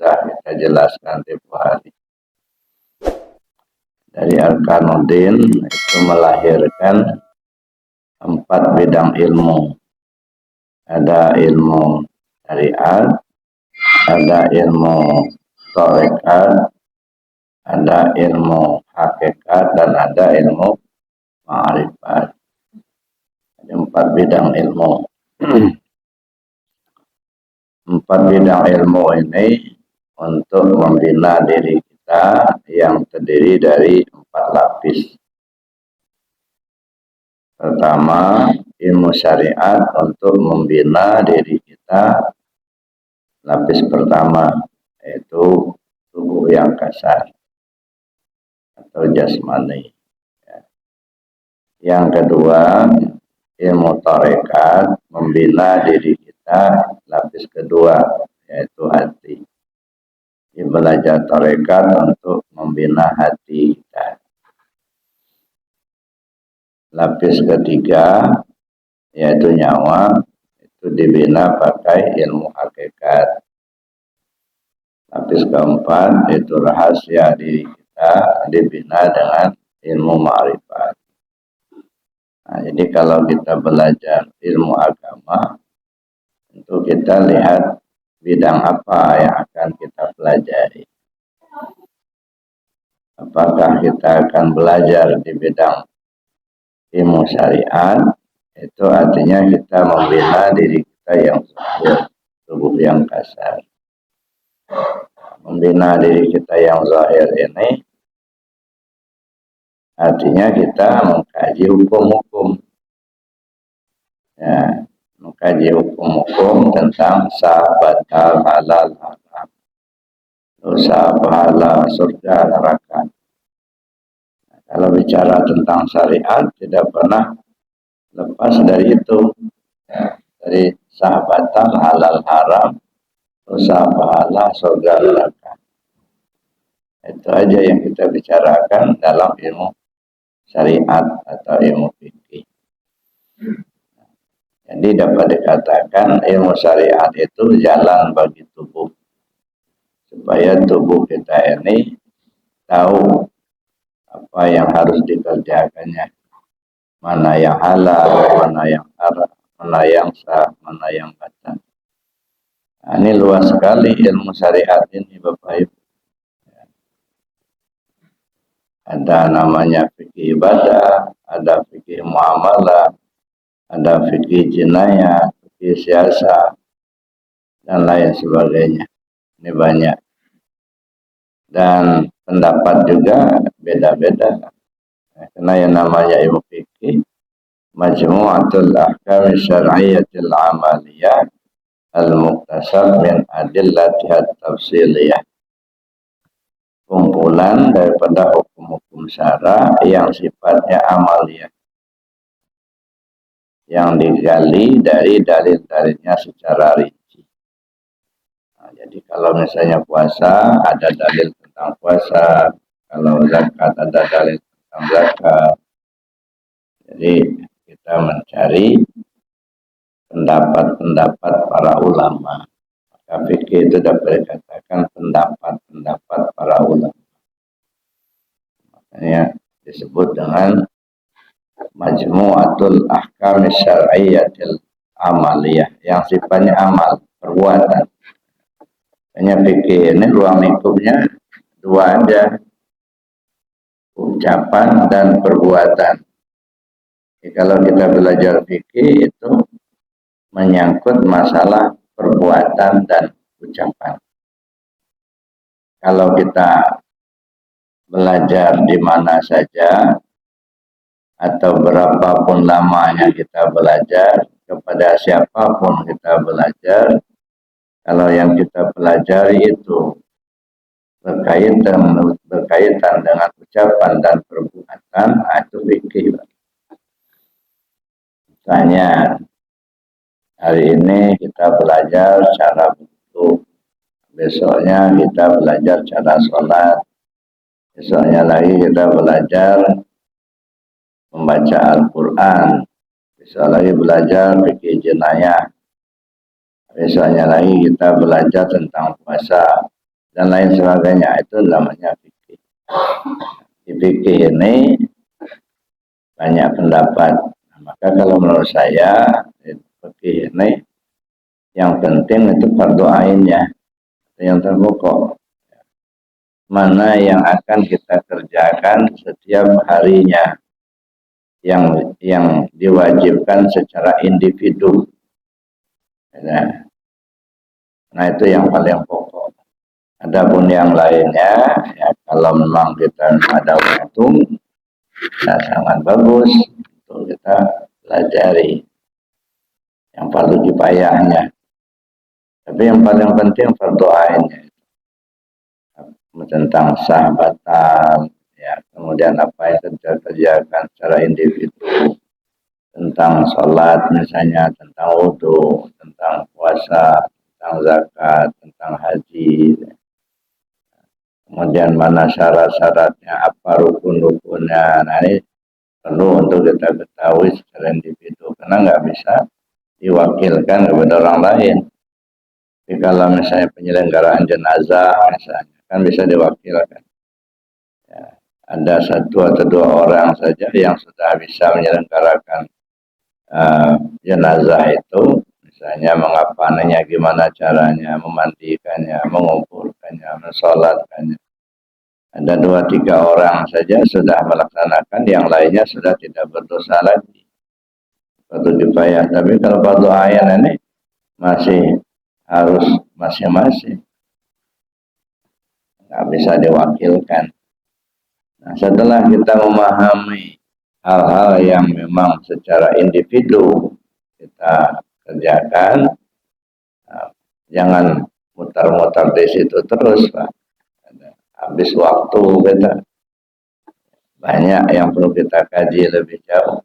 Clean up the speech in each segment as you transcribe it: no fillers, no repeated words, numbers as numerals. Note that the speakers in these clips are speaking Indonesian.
sudah kita jelaskan tempoh hari. Dari Arkanuddin itu melahirkan 4 bidang ilmu. Ada ilmu syariat, ada ilmu tarekat, ada ilmu hakikat, dan ada ilmu ma'rifat. Ada 4 bidang ilmu. 4 bidang ilmu ini untuk membina diri kita yang terdiri dari 4 lapis. Pertama, ilmu syariat untuk membina diri kita. Lapis pertama yaitu tubuh yang kasar atau jasmani. Yang kedua, ilmu tarekat membina diri kita. Lapis kedua yaitu hati. Belajar tarekat untuk membina hati kita. Lapis ketiga yaitu nyawa, itu dibina pakai ilmu hakikat. Lapis keempat itu rahasia diri kita, dibina dengan ilmu ma'rifat. Nah, jadi kalau kita belajar ilmu agama, tentu kita lihat bidang apa yang akan kita pelajari. Apakah kita akan belajar di bidang ilmu syariat, itu artinya kita membina diri kita yang zahir, tubuh yang kasar. Membina diri kita yang zahir ini artinya kita mengkaji hukum-hukum. Ya, mengkaji hukum-hukum tentang sah, batal, halal, haram, dosa, pahala, surga, neraka. Kalau bicara tentang syariat, tidak pernah lepas dari itu. Dari sah, batal, halal, haram, dosa, pahala, surga, neraka. Itu aja yang kita bicarakan dalam ilmu syariat atau ilmu fikih. Jadi dapat dikatakan ilmu syariat itu jalan bagi tubuh. Supaya tubuh kita ini tahu apa yang harus dikerjakannya, mana yang halal, mana yang haram, mana yang sah, mana yang batal. Nah, ini luas sekali ilmu syariat ini, Bapak Ibu. Ada namanya fikih ibadah, ada fikih muamalah, ada fikih jinayah, fikih siasat, dan lain sebagainya. Ini banyak. Dan pendapat juga beda-beda. Karena yang namanya ilmu fikih, majmu'atul ahkam syar'iyyatil amaliyah al-muktasab min adillatihat tafsiliyah. Kumpulan daripada hukum-hukum syara yang sifatnya amaliyah, yang digali dari dalil-dalilnya secara rinci. Nah, jadi kalau misalnya puasa, ada dalil tentang puasa. Kalau zakat, ada dalil tentang zakat. Jadi kita mencari pendapat-pendapat para ulama. Maka fikih itu dapat dikatakan pendapat-pendapat para ulama. Makanya disebut dengan majmu'atul ahkam syar'iyyatil amaliyah, yang sifatnya amal, perbuatan. Hanya fikih ini ruang lingkupnya 2 aja, ucapan dan perbuatan. Jadi kalau kita belajar fikih itu menyangkut masalah perbuatan dan ucapan. Kalau kita belajar di mana saja atau berapapun lamanya kita belajar, kepada siapapun kita belajar, kalau yang kita pelajari itu berkaitan dengan ucapan dan perbuatan, itu fikih. Misalnya hari ini kita belajar cara wudhu, besoknya kita belajar cara sholat, besoknya lagi kita belajar membaca Al-Quran, besok lagi belajar fikih jinayah, besoknya lagi kita belajar tentang puasa, dan lain sebagainya, itu namanya fikih. Di fikih ini banyak pendapat. Nah, maka kalau menurut saya fikih ini yang penting itu fardu ainnya, yang terpokok. Mana yang akan kita kerjakan setiap harinya, yang diwajibkan secara individu. Nah itu yang paling pokok. Adapun yang lainnya, ya kalau memang kita ada waktu, nah sangat bagus untuk kita pelajari yang fardu kifayahnya. Tapi yang paling penting fardu ainnya, tentang sah batal, ya kemudian apa yang kita kerjakan secara individu, tentang sholat misalnya, tentang wudhu, tentang puasa, tentang zakat, tentang haji. Kemudian mana syarat-syaratnya, apa rukun-rukunnya. Nah ini perlu untuk kita ketahui secara individu, karena nggak bisa diwakilkan kepada orang lain. Tapi kalau misalnya penyelenggaraan jenazah misalnya, kan bisa diwakilkan. Ya, ada satu atau dua orang saja yang sudah bisa menyelenggarakan jenazah itu, misalnya mengapannya, gimana caranya, memandikannya, mengumpulkannya, mensolatkannya. Ada 2-3 orang saja sudah melaksanakan, yang lainnya sudah tidak berdosa lagi. Fardu kifayah. Tapi kalau fardu ain ini masih harus masing-masing, nggak bisa diwakilkan. Nah, setelah kita memahami hal-hal yang memang secara individu kita kerjakan, nah, jangan mutar-mutar di situ terus, Pak. Habis waktu kita, banyak yang perlu kita kaji lebih jauh.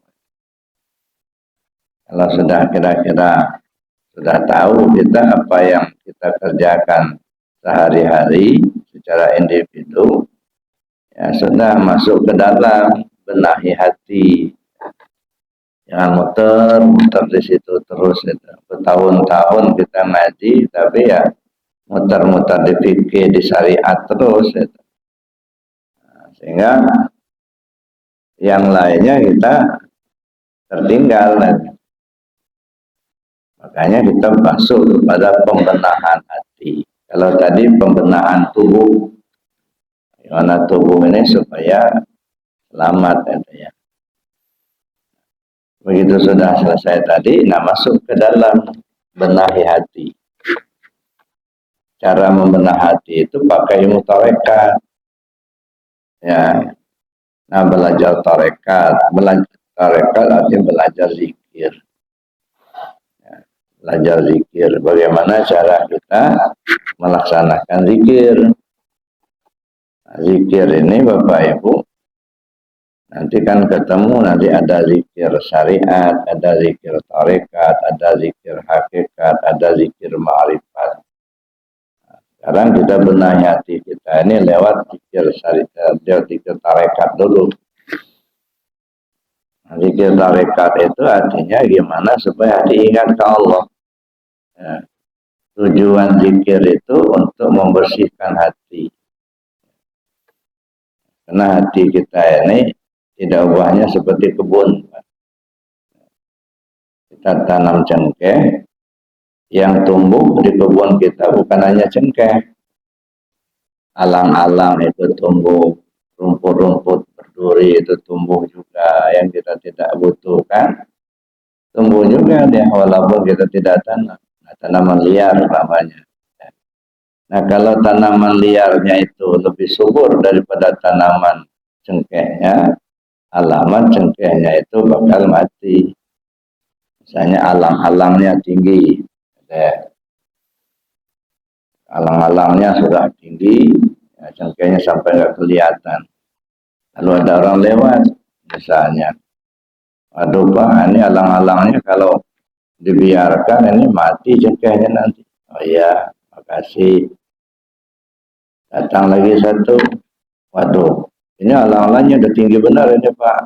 Kalau sudah kira-kira sudah tahu kita apa yang kita kerjakan sehari-hari secara individu, ya sudah masuk ke dalam, benahi hati. Jangan muter di situ terus itu. Bertahun-tahun kita ngaji, tapi ya muter-muter di fikih, di syariat terus itu. Nah, sehingga yang lainnya kita tertinggal. Makanya kita masuk kepada pembenahan hati. Kalau tadi pembenahan tubuh, gimana tubuh ini supaya selamat ya. Begitu sudah selesai tadi, nah masuk ke dalam benahi hati. Cara membenah hati itu pakai ilmu tarekat. Ya. Nah, belajar tarekat, artinya belajar zikir. Ya, belajar zikir. Bagaimana cara kita melaksanakan zikir. Nah, zikir ini Bapak Ibu, nanti kan ketemu, nanti ada zikir syariat, ada zikir tarekat, ada zikir hakikat, ada zikir ma'rifat. Sekarang kita benahi hati kita ini lewat zikir syariat, zikir tarekat dulu. Nah, zikir tarekat itu artinya gimana supaya diingat ke Allah. Ya. Tujuan zikir itu untuk membersihkan hati. Karena hati kita ini tidak ubahnya seperti kebun. Kita tanam cengkeh, yang tumbuh di kebun kita bukan hanya cengkeh. Alang-alang itu tumbuh, rumput-rumput berduri itu tumbuh juga, yang kita tidak butuhkan tumbuh juga dia, walaupun kita tidak tanam. Nah, tanaman liar namanya. Nah, kalau tanaman liarnya itu lebih subur daripada tanaman cengkehnya, alamat cengkehnya itu bakal mati. Misalnya alang-alangnya tinggi, alang-alangnya sudah tinggi, ya, cengkehnya sampai nggak kelihatan. Lalu ada orang lewat, misalnya, aduh Pak, ini alang-alangnya kalau dibiarkan ini mati cengkehnya nanti. Oh iya, makasih. Datang lagi satu, waduh, ini alang-alangnya udah tinggi benar ini Pak.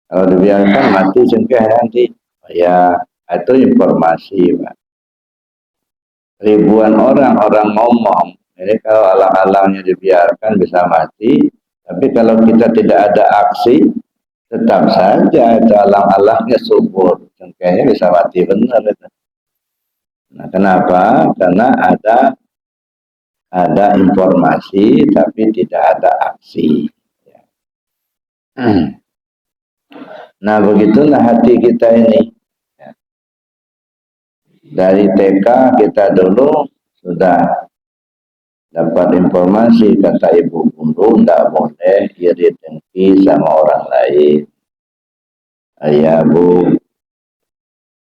Kalau dibiarkan mati cengkeh nanti. Oh ya, itu informasi Pak. Ribuan orang ngomong, Ini kalau alang-alangnya dibiarkan bisa mati, tapi kalau kita tidak ada aksi, tetap saja itu alang-alangnya subur. Cengkehnya bisa mati benar itu. Nah, kenapa? Karena ada informasi tapi tidak ada aksi. Nah, begitulah hati kita ini. Dari TK kita dulu sudah dapat informasi, kata ibu guru tidak boleh iri dengki sama orang lain. Ayah bu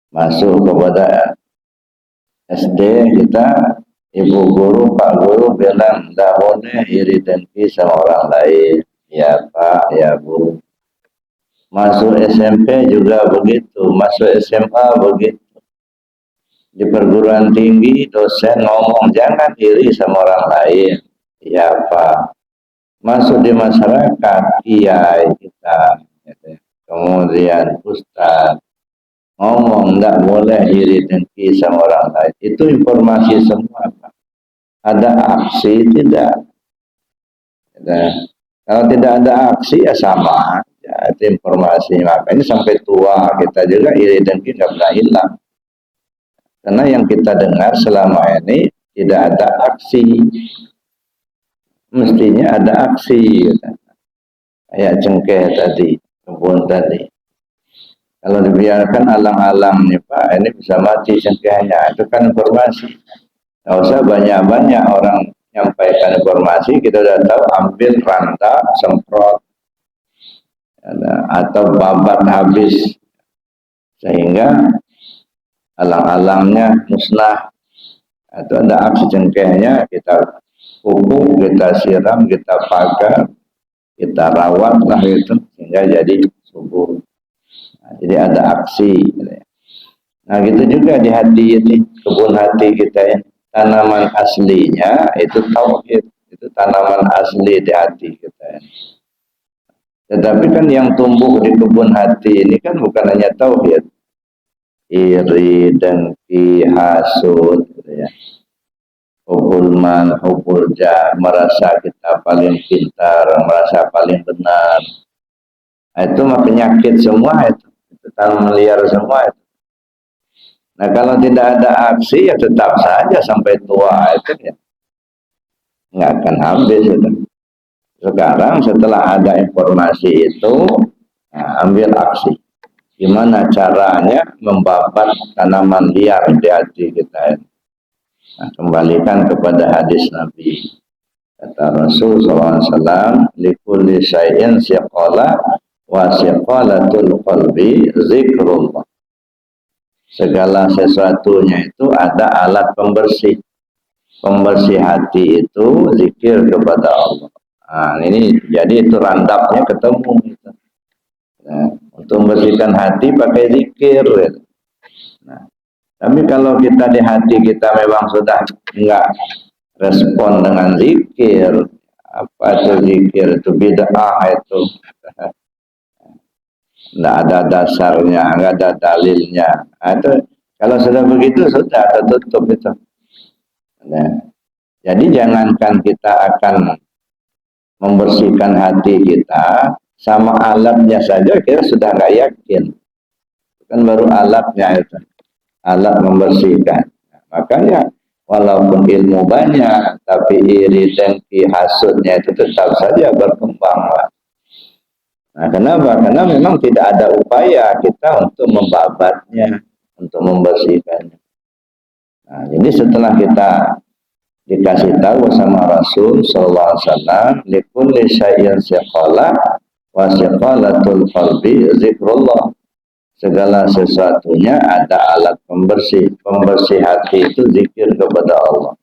masuk kepada SD kita, ibu guru, pak guru bilang tidak boleh iri dengki sama orang lain. Ya pak, ya bu. Masuk SMP juga begitu, masuk SMA begitu. Di perguruan tinggi dosen ngomong jangan iri sama orang lain. Ya Pak. Masuk di masyarakat kiai kita, kemudian ustaz ngomong tidak boleh iri dengki sama orang lain. Itu informasi semua Pak. Ada aksi tidak? Kalau tidak ada aksi ya sama. Ya, itu informasi. Makanya sampai tua kita juga iri dengki nggak pernah hilang. Karena yang kita dengar selama ini tidak ada aksi. Mestinya ada aksi. Kayak cengkeh tadi, kebun tadi. Kalau dibiarkan alang-alang nih Pak, ini bisa mati cengkehnya. Itu kan informasi. Nggak usah banyak-banyak orang menyampaikan informasi, kita sudah tahu ambil rantah, semprot, atau babat habis. Sehingga alang-alangnya musnah. Atau ada aksi cengkehnya, kita pupuk, kita siram, kita pagar, kita rawat lah itu sehingga jadi subur. Nah, jadi ada aksi. Nah gitu juga di hati ini, kebun hati kita ya. Tanaman aslinya itu tauhid, itu tanaman asli di hati kita ya. Tetapi kan yang tumbuh di kebun hati ini kan bukan hanya tauhid, iri, dengki, hasud, gitu ya. Hubul mal, hubul jah, merasa kita paling pintar, merasa paling benar. Nah, itu mah penyakit semua itu tanaman liar semua itu. Nah kalau tidak ada aksi ya tetap saja sampai tua itu ya nggak akan habis itu. Sekarang setelah ada informasi itu, nah, ambil aksi. Gimana caranya membabat tanaman liar di hati kita ini? Nah, kembalikan kepada hadis Nabi. Kata Rasul SAW, likulli syai'in siqala wa siqalatul qalbi zikrullah. Segala sesuatunya itu ada alat pembersih. Pembersih hati itu zikir kepada Allah. Nah, ini jadi itu randapnya ketemu. Gitu. Nah, untuk membersihkan hati pakai zikir. Gitu. Nah, tapi kalau kita di hati kita memang sudah enggak respon dengan zikir, apa itu zikir itu bid'ah itu, enggak ada dasarnya, enggak ada dalilnya. Nah, itu kalau sudah begitu sudah tertutup itu. Nah, jadi jangankan kita akan membersihkan hati kita, sama alatnya saja kita sudah nggak yakin. Kan baru alatnya itu. Alat membersihkan. Nah, makanya walaupun ilmu banyak, tapi iri dengki hasudnya itu tetap saja berkembang. Nah, kenapa? Karena memang tidak ada upaya kita untuk membabatnya, untuk membersihkannya. Nah, jadi setelah kita dikasih tahu sama Rasul sallallahu alaihi wasallam, likulli syai'in siqala wa siqalatul qalbi zikrullah. Segala sesuatunya ada alat pembersih. Pembersih hati itu zikir kepada Allah.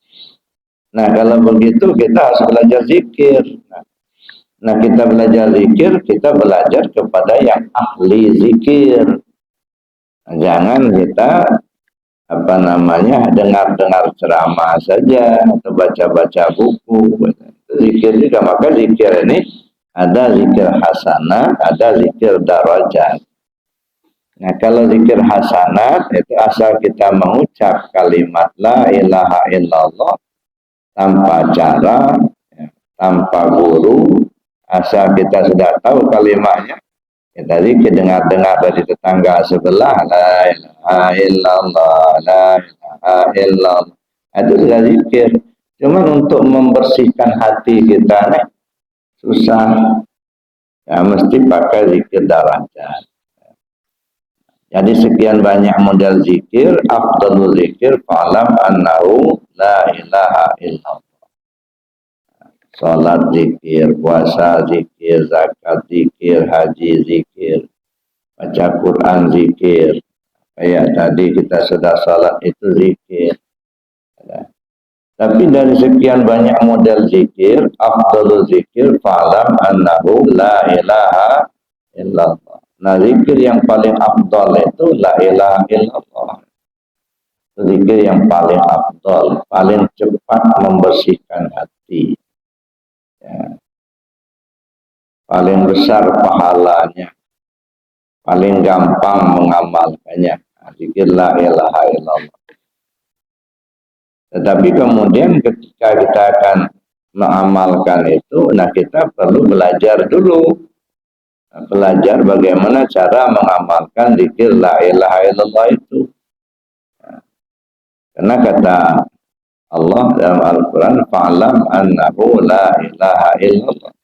Nah, kalau begitu kita harus belajar zikir. Nah, kita belajar zikir, kita belajar kepada yang ahli zikir. Nah, jangan kita dengar-dengar ceramah saja atau baca-baca buku. Itu zikir juga. Maka zikir ini ada zikir hasanah, ada zikir darajat. Nah, kalau zikir hasanat itu asal kita mengucap kalimat la ilaha illallah, tanpa cara, ya, tanpa guru, asal kita sudah tahu kalimatnya, kita zikir dengar-dengar dari tetangga sebelah, la ilaha illallah, la ilaha illallah, itu sudah zikir. Cuman untuk membersihkan hati kita nih susah, ya mesti pakai zikir darajat. Jadi sekian banyak model zikir, afdalul zikir fa'lam annahu la ilaha illallah. Salat zikir, puasa zikir, zakat zikir, haji zikir, baca Quran zikir. Kayak tadi kita sudah salat itu zikir. Tapi dari sekian banyak model zikir, afdalul zikir fa'lam annahu la ilaha illallah. Nah, zikir yang paling afdal itu la ilaha illallah. Zikir yang paling afdal, paling cepat membersihkan hati. Ya. Paling besar pahalanya, paling gampang mengamalkannya. Zikir la ilaha illallah. Tetapi kemudian ketika kita akan mengamalkan itu, nah kita perlu belajar dulu. Belajar bagaimana cara mengamalkan zikir la ilaha illallah itu. Karena kata Allah dalam Al-Quran, fa'lam annahu la ilaha illallah.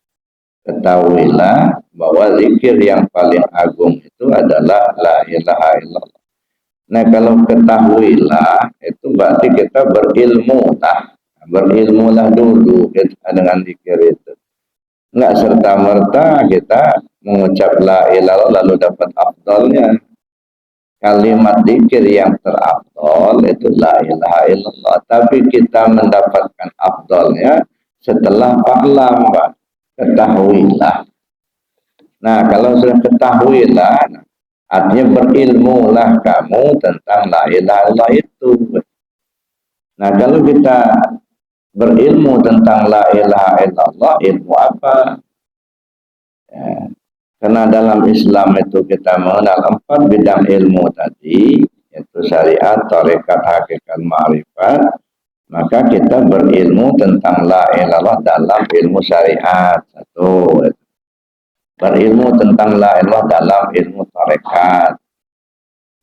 Ketahuilah bahwa zikir yang paling agung itu adalah la ilaha illallah. Nah, kalau ketahuilah, itu berarti kita berilmulah. Berilmulah dulu dengan zikir itu. Enggak serta-merta kita mengucap la ilaha lalu dapat afdalnya. Kalimat zikir yang terafdal itu la ilaha illallah. Tapi kita mendapatkan afdalnya setelah fa'lam, ketahuilah. Nah, kalau sudah ketahuilah, artinya berilmulah kamu tentang la ilaha illallah itu. Nah, kalau kita berilmu tentang la ilaha illallah, ilmu apa? Ya. Karena dalam Islam itu kita mengenal 4 bidang ilmu tadi, yaitu syariat, tarekat, hakikat, ma'rifat. Maka kita berilmu tentang la ilaha illallah dalam ilmu syariat. Satu. Berilmu tentang la ilaha illallah dalam ilmu tarekat.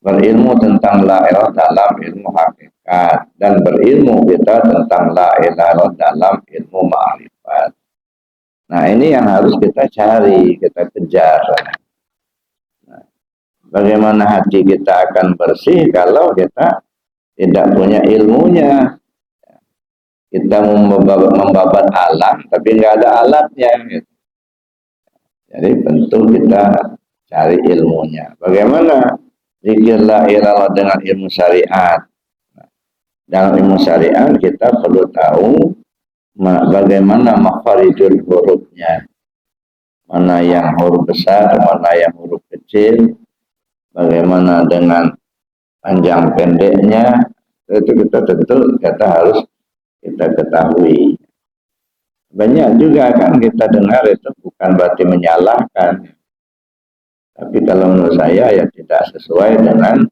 Berilmu tentang la ilaha illallah dalam ilmu hakikat. Dan berilmu kita tentang la ilaha illallah dalam ilmu ma'rifat. Nah, ini yang harus kita cari, kita kejar. Nah, bagaimana hati kita akan bersih kalau kita tidak punya ilmunya? Kita membabat alat, tapi nggak ada alatnya. Gitu. Jadi tentu kita cari ilmunya. Bagaimana zikir la ilaha dengan ilmu syariat? Nah, dalam ilmu syariat kita perlu tahu bagaimana makharijul hurufnya, mana yang huruf besar, mana yang huruf kecil, bagaimana dengan panjang pendeknya, itu kita tentu harus kita ketahui. Banyak juga kan kita dengar itu bukan berarti menyalahkan, tapi kalau menurut saya ya tidak sesuai dengan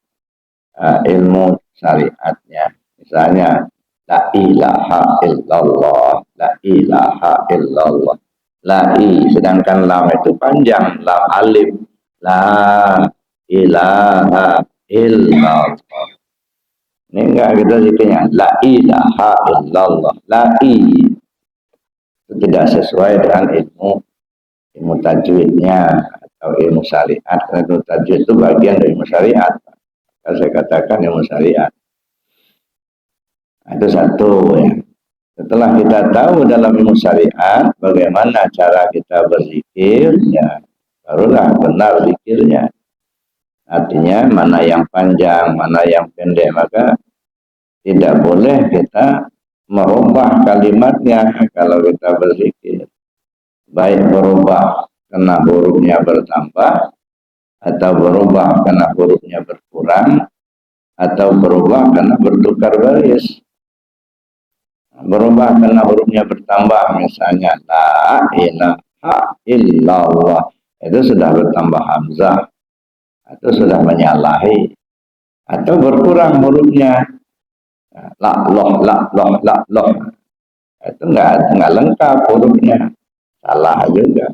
ilmu syariatnya. Misalnya la ilaha illallah, la ilaha illallah, la i, sedangkan lam itu panjang, lam alif, la ilaha illallah. Ini enggak kita zikirnya la ilaha illallah, la i, itu tidak sesuai dengan ilmu tajwidnya atau ilmu syariat. Karena ilmu tajwid itu bagian dari ilmu syariat. Kalau saya katakan ilmu syariat. Itu satu ya. Setelah kita tahu dalam ilmu syariat bagaimana cara kita berzikir, ya barulah benar zikirnya. Artinya mana yang panjang, mana yang pendek, maka tidak boleh kita merubah kalimatnya kalau kita berzikir. Baik berubah karena hurufnya bertambah, atau berubah karena hurufnya berkurang, atau berubah karena bertukar baris. Berubah karena hurufnya bertambah, misalnya la ilaha illallah, itu sudah bertambah hamzah, itu sudah menyalahi. Atau berkurang hurufnya, la loh, itu nggak lengkap hurufnya, salah juga.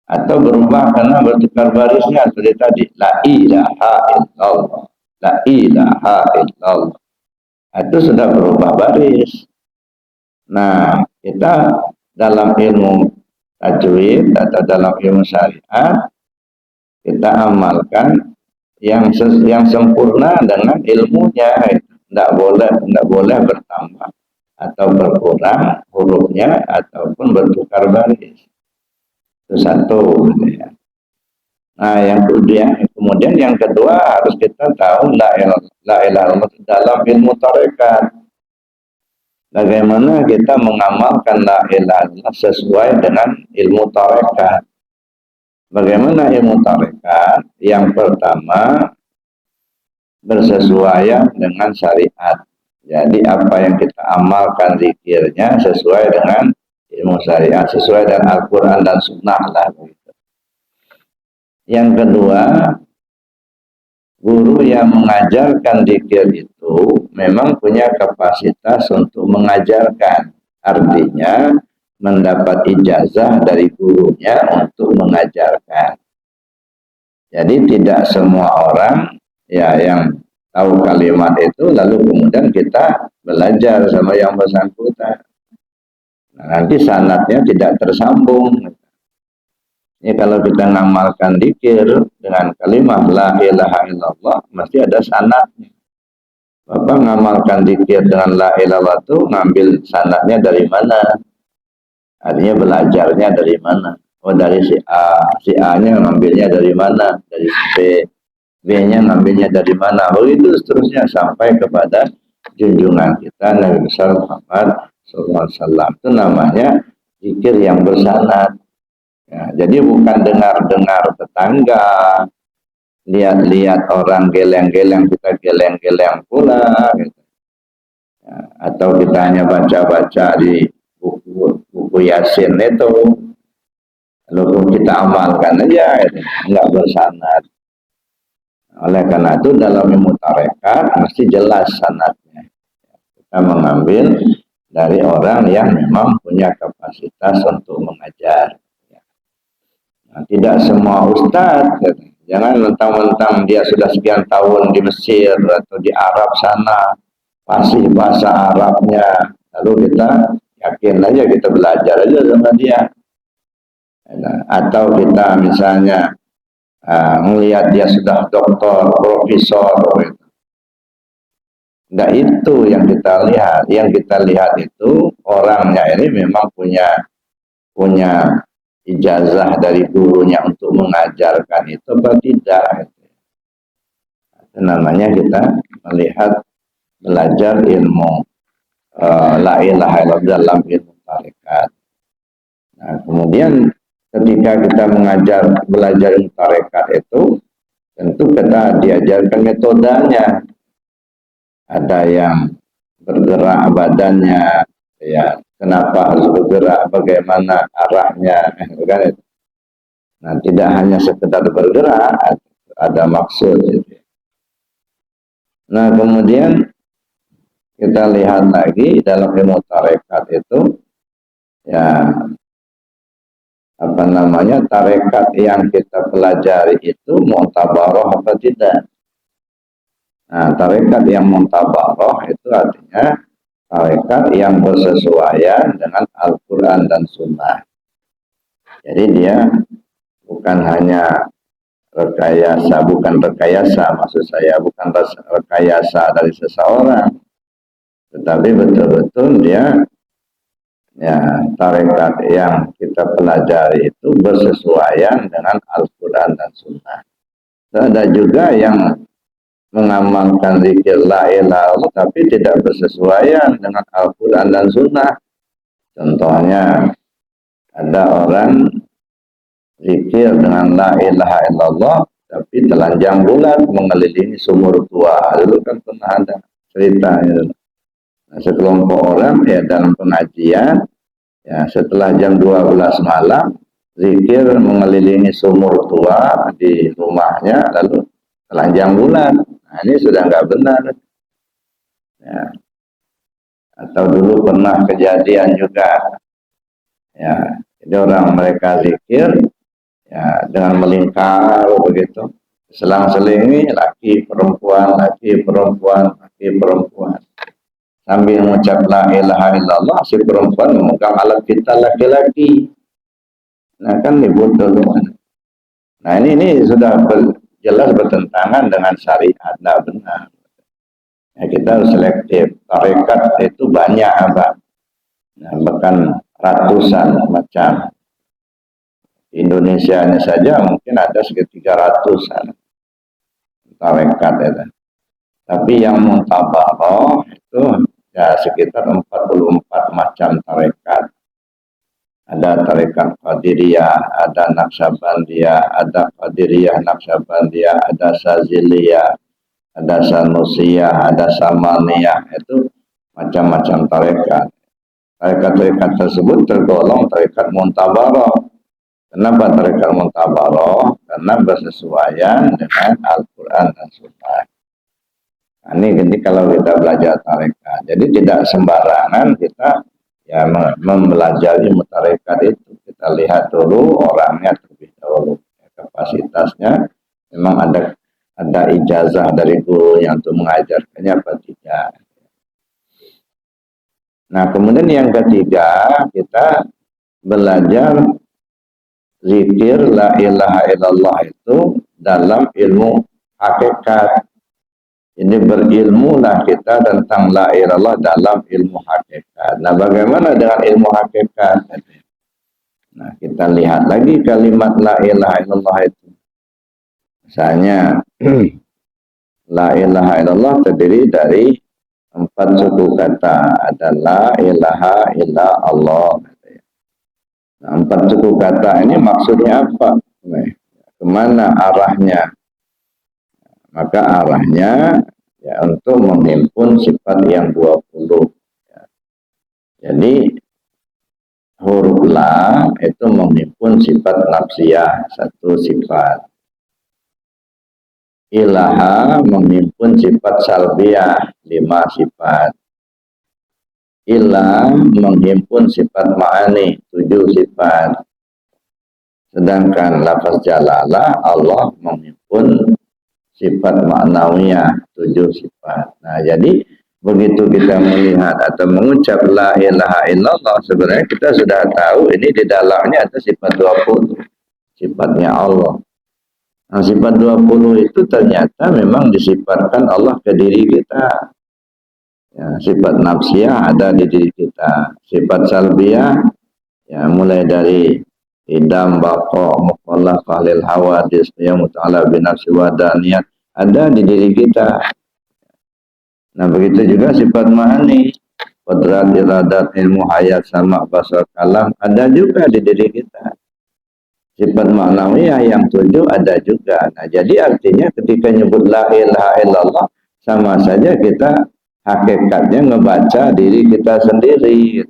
Atau berubah karena bertukar barisnya seperti tadi, la ilaha illallah, la ilaha illallah. Itu sudah berubah baris. Nah, kita dalam ilmu tajwid atau dalam ilmu syariat, kita amalkan yang sempurna dengan ilmunya. Tidak boleh bertambah atau berkurang hurufnya ataupun bertukar baris. Itu satu. Nah, kemudian yang kedua harus kita tahu la ilaha illallah dalam ilmu tarekat. Bagaimana kita mengamalkan la ilaha illallah sesuai dengan ilmu tarekat. Bagaimana ilmu tarekat? Yang pertama, bersesuaian dengan syariat. Jadi apa yang kita amalkan zikirnya sesuai dengan ilmu syariat, sesuai dengan Al-Quran dan Sunnah lah. Yang kedua, guru yang mengajarkan zikir itu memang punya kapasitas untuk mengajarkan. Artinya mendapat ijazah dari gurunya untuk mengajarkan. Jadi tidak semua orang ya yang tahu kalimat itu lalu kemudian kita belajar sama yang bersangkutan. Nah, nanti sanadnya tidak tersambung. Ini kalau kita ngamalkan dzikir dengan kalimat la ilaha illallah mesti ada sanadnya. Bapak ngamalkan dzikir dengan la ilaha illallah itu ngambil sanadnya dari mana? Artinya belajarnya dari mana? Oh, dari si A. Si A-nya ngambilnya dari mana? Dari si B. B-nya ngambilnya dari mana? Begitu seterusnya sampai kepada junjungan kita Nabi besar Muhammad SAW. Itu namanya zikir yang bersanad. Ya, jadi bukan dengar-dengar tetangga, lihat-lihat orang geleng-geleng, kita geleng-geleng pula. Gitu. Ya, atau kita hanya baca-baca di buku Yasin itu. Lalu kita amalkan aja, gitu. Enggak bersanad. Oleh karena itu dalam ilmu tarekat mesti jelas sanadnya. Kita mengambil dari orang yang memang punya kapasitas untuk mengajar. Nah, tidak semua ustadz, jangan mentang-mentang dia sudah sekian tahun di Mesir atau di Arab sana, fasih bahasa Arabnya, lalu kita yakin aja kita belajar aja sama dia. Atau kita misalnya melihat dia sudah doktor, profesor, gitu. Nah, itu yang kita lihat. Yang kita lihat itu orangnya ini memang punya ijazah dari gurunya untuk mengajarkan itu apa tidak. Itu namanya kita melihat belajar ilmu la ilaha illallah dalam ilmu tarekat. Nah, kemudian ketika kita belajar ilmu tarekat itu tentu kita diajarkan metodenya. Ada yang bergerak badannya, ya kenapa harus bergerak, bagaimana arahnya, kan? Nah, tidak hanya sekedar bergerak, ada maksud. Nah, kemudian kita lihat lagi dalam ilmu tarekat itu, ya apa namanya, tarekat yang kita pelajari itu mu'tabaroh apa tidak. Nah, tarekat yang mu'tabaroh itu artinya tarekat yang bersesuaian dengan Al-Quran dan Sunnah. Jadi dia bukan hanya bukan rekayasa, maksud saya bukan rekayasa dari seseorang, tetapi betul-betul dia ya tarekat yang kita pelajari itu bersesuaian dengan Al-Quran dan Sunnah. Dan ada juga yang mengamalkan zikir la ilaha illallah tapi tidak bersesuaian dengan Al-Quran dan Sunnah. Contohnya ada orang zikir dengan la ilaha illallah tapi telanjang bulat mengelilingi sumur tua. Dulu kan pernah ada cerita itu. Nah, sekelompok orang ya dalam pengajian ya setelah jam 12 malam zikir mengelilingi sumur tua di rumahnya lalu telanjang bulat. Nah, ini sudah nggak benar. Ya. Atau dulu pernah kejadian juga, ya, jadi orang mereka zikir, ya, dengan melingkar begitu, selang-selingi laki perempuan, laki perempuan, laki perempuan, sambil mengucap la ilaha illallah, si perempuan memegang alat vital laki-laki. Nah kan ribut dulu. Nah ini sudah jelas bertentangan dengan syariat, tidak benar. Ya, kita harus selektif. Tarekat itu banyak, Pak. Nah, bahkan ratusan macam. Di Indonesia ini saja mungkin ada sekitar 300-an tarekat itu. Tapi yang muntabaroh itu ya sekitar 44 macam tarekat. Ada tarekat Qadiriyah, ada Naqsabandiyah, ada Qadiriyah Naqsabandiyah, ada Saziliyah, ada Sanusiyah, ada Samaniyah, itu macam-macam tarekat. Tarekat-tarekat tersebut tergolong tarekat muntabaroh. Kenapa tarekat muntabaroh? Karena bersesuaian dengan Al-Quran dan Sunnah. Nah, ini kalau kita belajar tarekat. Jadi tidak sembarangan kita ya mempelajari tarekat itu. Kita lihat dulu orangnya terlebih dahulu, kapasitasnya, memang ada ijazah dari guru yang untuk mengajarkannya apa tidak. Nah kemudian yang ketiga, kita belajar zikir la ilaha illallah itu dalam ilmu hakikat. Ini berilmulah kita tentang la ilaha illallah dalam ilmu hakikat. Nah bagaimana dengan ilmu hakikat? Nah kita lihat lagi kalimat la ilaha illallah itu. Misalnya la ilaha illallah terdiri dari 4 suku kata. Ada la ilaha illa Allah. Nah, 4 suku kata ini maksudnya apa? Kemana arahnya? Maka arahnya ya untuk menghimpun sifat yang 20. Ya. Jadi huruf la itu menghimpun sifat nafsiyah, 1 sifat. Ilaha menghimpun sifat salbiyah, 5 sifat. Ilah menghimpun sifat ma'ani, 7 sifat. Sedangkan lafaz jalalah Allah menghimpun sifat ma'nawiyah, 7 sifat. Nah jadi begitu kita melihat atau mengucap la ilaha illallah, sebenarnya kita sudah tahu ini di dalamnya ada sifat 20, sifatnya Allah. Nah sifat 20 itu ternyata memang disifatkan Allah ke diri kita. Ya, sifat nafsiyah ada di diri kita. Sifat salbiyah ya mulai dari idam, baqa, mukhallafah lil hawadis, yang muta'ala binafsi wadaniyat ada di diri kita. Nah begitu juga sifat ma'ani, qadrat, iradat, ilmu, hayat, sama, basar, kalam ada juga di diri kita. Sifat ma'nawiyah yang 7 ada juga. Nah jadi artinya ketika nyebut la ilaha illallah sama saja kita hakikatnya ngebaca diri kita sendiri.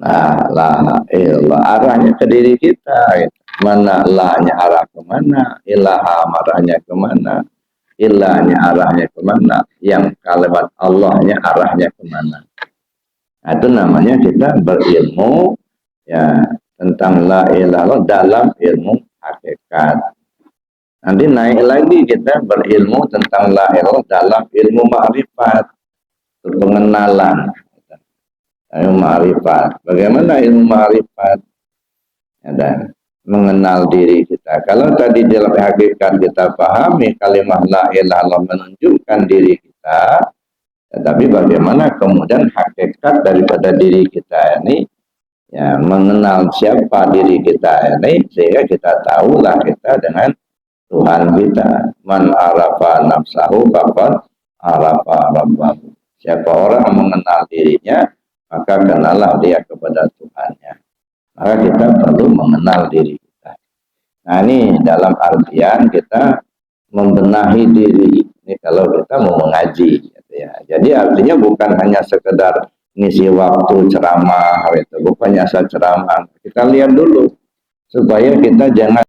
Nah, la ilah arahnya ke diri kita. Mana la-nya arah kemana, ilaha marahnya kemana, ilahnya arahnya kemana, yang kalimat Allahnya arahnya kemana. Nah, itu namanya kita berilmu ya tentang la ilah dalam ilmu hakikat. Nanti naik lagi kita berilmu tentang la ilah dalam ilmu ma'rifat, pengenalan. Ilmu ma'rifat. Bagaimana ilmu ma'rifat? Dan mengenal diri kita. Kalau tadi dalam hakikat kita pahami kalimat la ilaha illallah menunjukkan diri kita, tetapi bagaimana kemudian hakikat daripada diri kita ini ya mengenal siapa diri kita ini sehingga kita tahulah kita dengan Tuhan kita. Man arafa nafsahu faqad arafa rabbahu. Siapa orang mengenal dirinya, maka kenallah dia kepada Tuhannya. Maka kita perlu mengenal diri kita. Nah ini dalam artian kita membenahi diri. Ini kalau kita mau mengaji. Gitu ya. Jadi artinya bukan hanya sekedar ngisi waktu ceramah. Gitu. Bukan asal ceramah. Kita lihat dulu. Supaya kita jangan